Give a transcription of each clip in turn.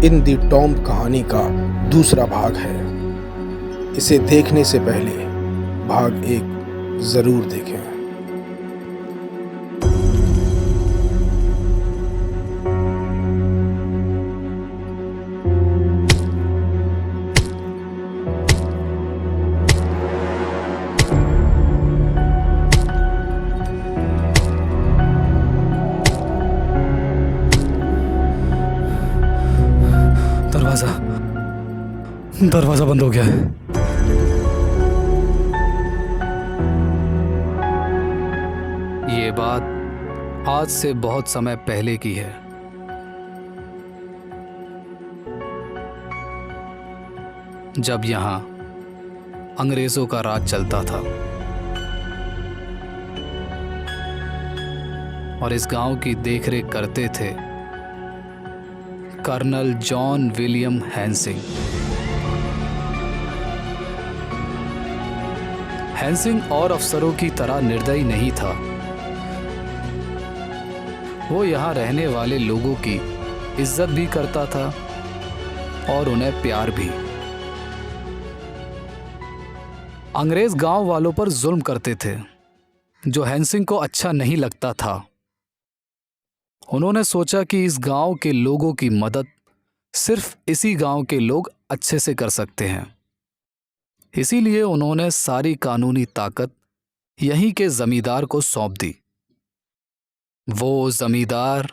इन दी tomb कहानी का दूसरा भाग है। इसे देखने से पहले भाग 1 जरूर देखें। दरवाजा बंद हो गया है। ये बात आज से बहुत समय पहले की है। जब यहां अंग्रेजों का राज चलता था और इस गांव की देखरेख करते थे कर्नल जॉन विलियम हैंसिंग। हैंसिंग और अफसरों की तरह निर्दयी नहीं था। वो यहाँ रहने वाले लोगों की इज्जत भी करता था और उन्हें प्यार भी। अंग्रेज गांव वालों पर जुल्म करते थे, जो हैंसिंग को अच्छा नहीं लगता था। उन्होंने सोचा कि इस गांव के लोगों की मदद सिर्फ इसी गांव के लोग अच्छे से कर सकते हैं। इसीलिए उन्होंने सारी कानूनी ताकत यहीं के जमींदार को सौंप दी। वो जमींदार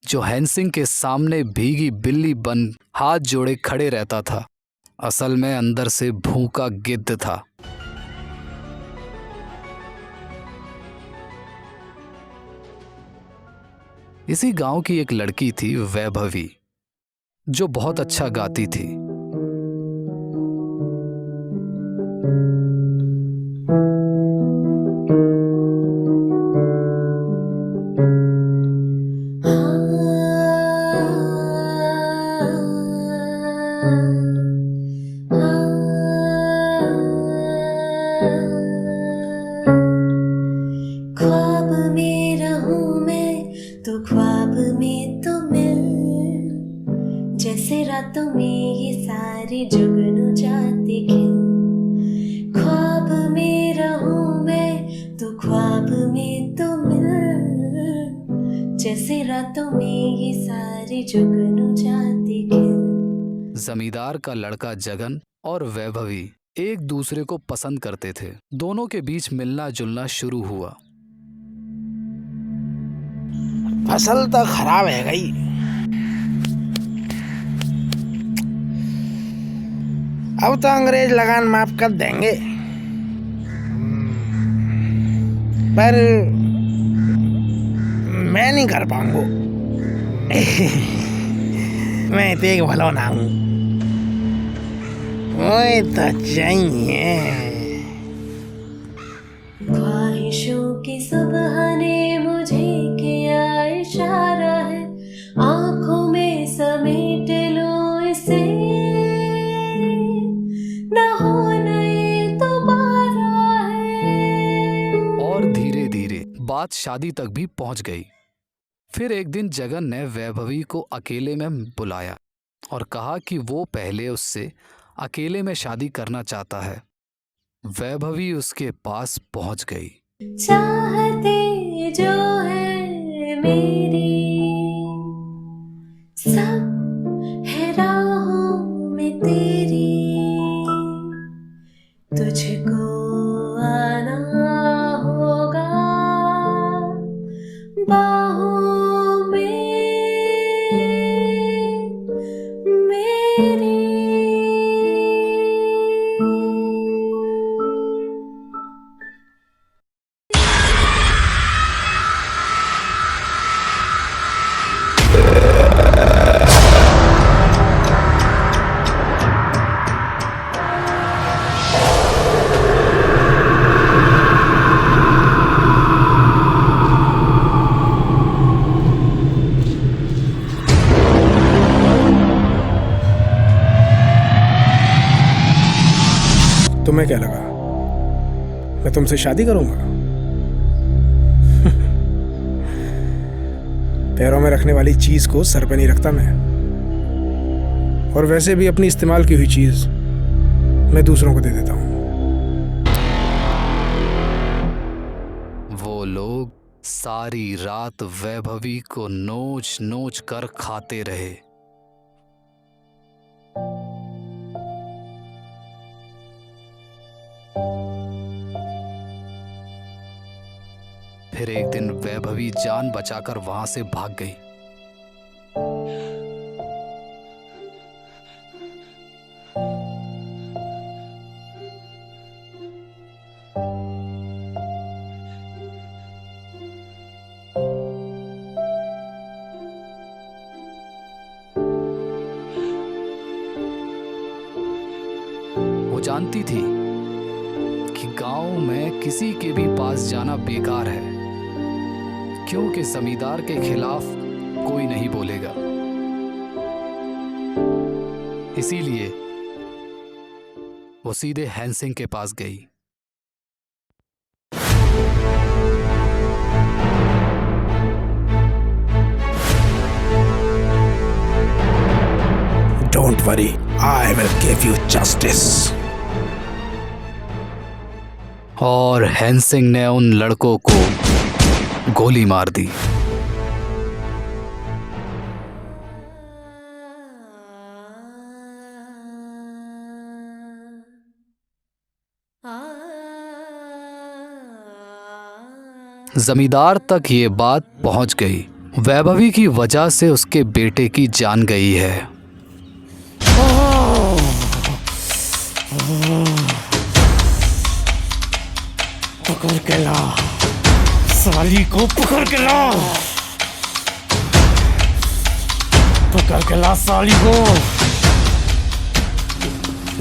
जो हैंसिंग के सामने भीगी बिल्ली बन हाथ जोड़े खड़े रहता था, असल में अंदर से भूखा गिद्ध था। इसी गांव की एक लड़की थी वैभवी, जो बहुत अच्छा गाती थी। ख्वाब में रहूं मैं तो ख्वाब में तो मिल, जैसे रातों में ये सारे जुगनू जाते खिल। ख्वाब में रहूं मैं तो ख्वाब में तो मिल, जैसे रातों में ये सारे जुगनू जाते खिल। जमींदार का लड़का जगन और वैभवी एक दूसरे को पसंद करते थे। दोनों के बीच मिलना जुलना शुरू हुआ। फसल तो खराब है गई। अब तो अंग्रेज लगान माफ कर देंगे, पर मैं नहीं कर पाऊंगा। मैं तेग भलो ना हूं। ओए तो चाहिए। ख्वाहिशों की सुबह ने मुझे किया इशारा है, आंखों में समेट लो इसे, न हो नए दोबारा है। और धीरे धीरे बात शादी तक भी पहुंच गई। फिर एक दिन जगन ने वैभवी को अकेले में बुलाया और कहा कि वो पहले उससे अकेले में शादी करना चाहता है। वैभवी उसके पास पहुंच गई। चाहते जो है मेरी सब है राहों में तेरी, तुझको आना होगा बाहों में मेरी। तुम्हें क्या लगा मैं तुमसे शादी करूंगा? पैरों में रखने वाली चीज को सर पे नहीं रखता मैं। और वैसे भी अपनी इस्तेमाल की हुई चीज़ मैं दूसरों को दे देता हूँ। वो लोग सारी रात वैभवी को नोच नोच कर खाते रहे। फिर एक दिन वैभवी जान बचाकर वहां से भाग गई। वो जानती थी कि गांव में किसी के भी पास जाना बेकार है, क्योंकि जमींदार के खिलाफ कोई नहीं बोलेगा। इसीलिए वो सीधे हैंसिंग के पास गई। Don't worry, I will give you justice. और हैंसिंग ने उन लड़कों को गोली मार दी। जमींदार तक ये बात पहुंच गई। वैभवी की वजह से उसके बेटे की जान गई है। पकड़ के ला, साली को पकड़ के ला, पकड़ के ला साली को।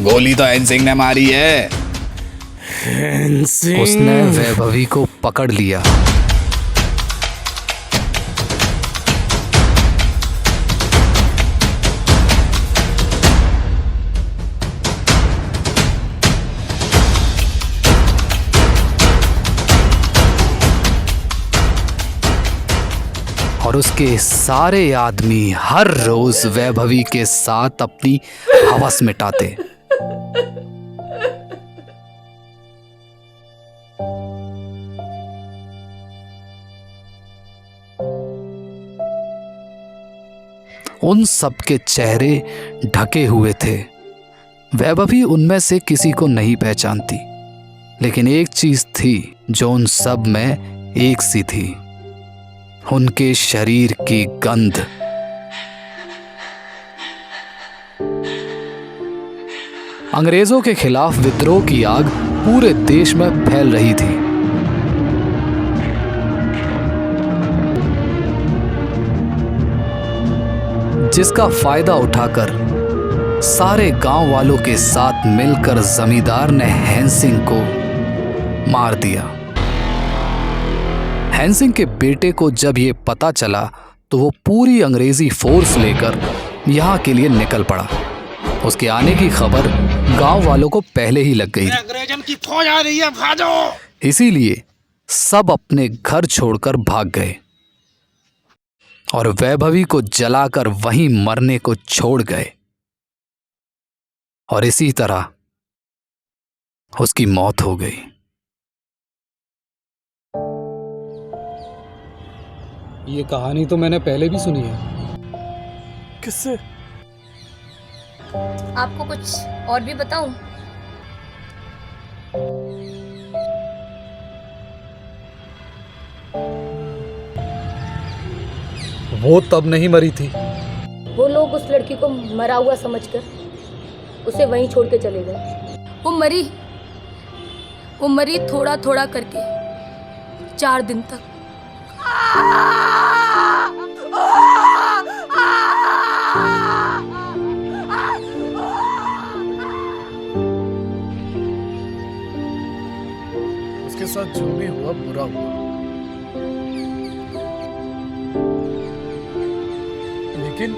गोली तो हैंसिंग ने मारी है। उसने वैभवी को पकड़ लिया। और उसके सारे आदमी हर रोज वैभवी के साथ अपनी हवस मिटाते। उन सबके चेहरे ढके हुए थे। वैभवी उनमें से किसी को नहीं पहचानती, लेकिन एक चीज थी जो उन सब में एक सी थी, उनके शरीर की गंध। अंग्रेजों के खिलाफ विद्रोह की आग पूरे देश में फैल रही थी। जिसका फायदा उठाकर सारे गांव वालों के साथ मिलकर जमींदार ने हैंसिंग को मार दिया। हैंसिंग के बेटे को जब ये पता चला तो वो पूरी अंग्रेजी फोर्स लेकर यहाँ के लिए निकल पड़ा। उसके आने की खबर गांव वालों को पहले ही लग गई थी। अंग्रेजन की फौज आ रही है, भागो! इसीलिए सब अपने घर छोड़कर भाग गए और वैभवी को जलाकर वहीं मरने को छोड़ गए। और इसी तरह उसकी मौत हो गई। ये कहानी तो मैंने पहले भी सुनी है। किससे? आपको कुछ और भी बताऊं? वो तब नहीं मरी थी। वो लोग उस लड़की को मरा हुआ समझकर उसे वहीं छोड़ के चले गए। वो मरी थोड़ा थोड़ा करके 4 दिन तक। उसके साथ जो भी हुआ बुरा हुआ, लेकिन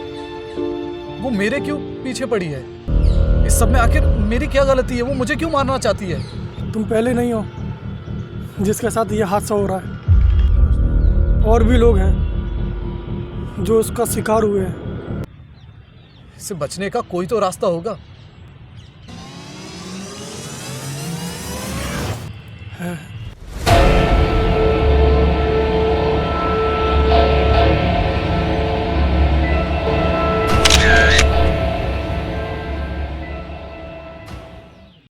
वो मेरे क्यों पीछे पड़ी है? इस सब में आखिर मेरी क्या गलती है? वो मुझे क्यों मारना चाहती है? तुम पहले नहीं हो जिसके साथ ये हादसा हो रहा है। और भी लोग हैं जो उसका शिकार हुए हैं। इससे बचने का कोई तो रास्ता होगा।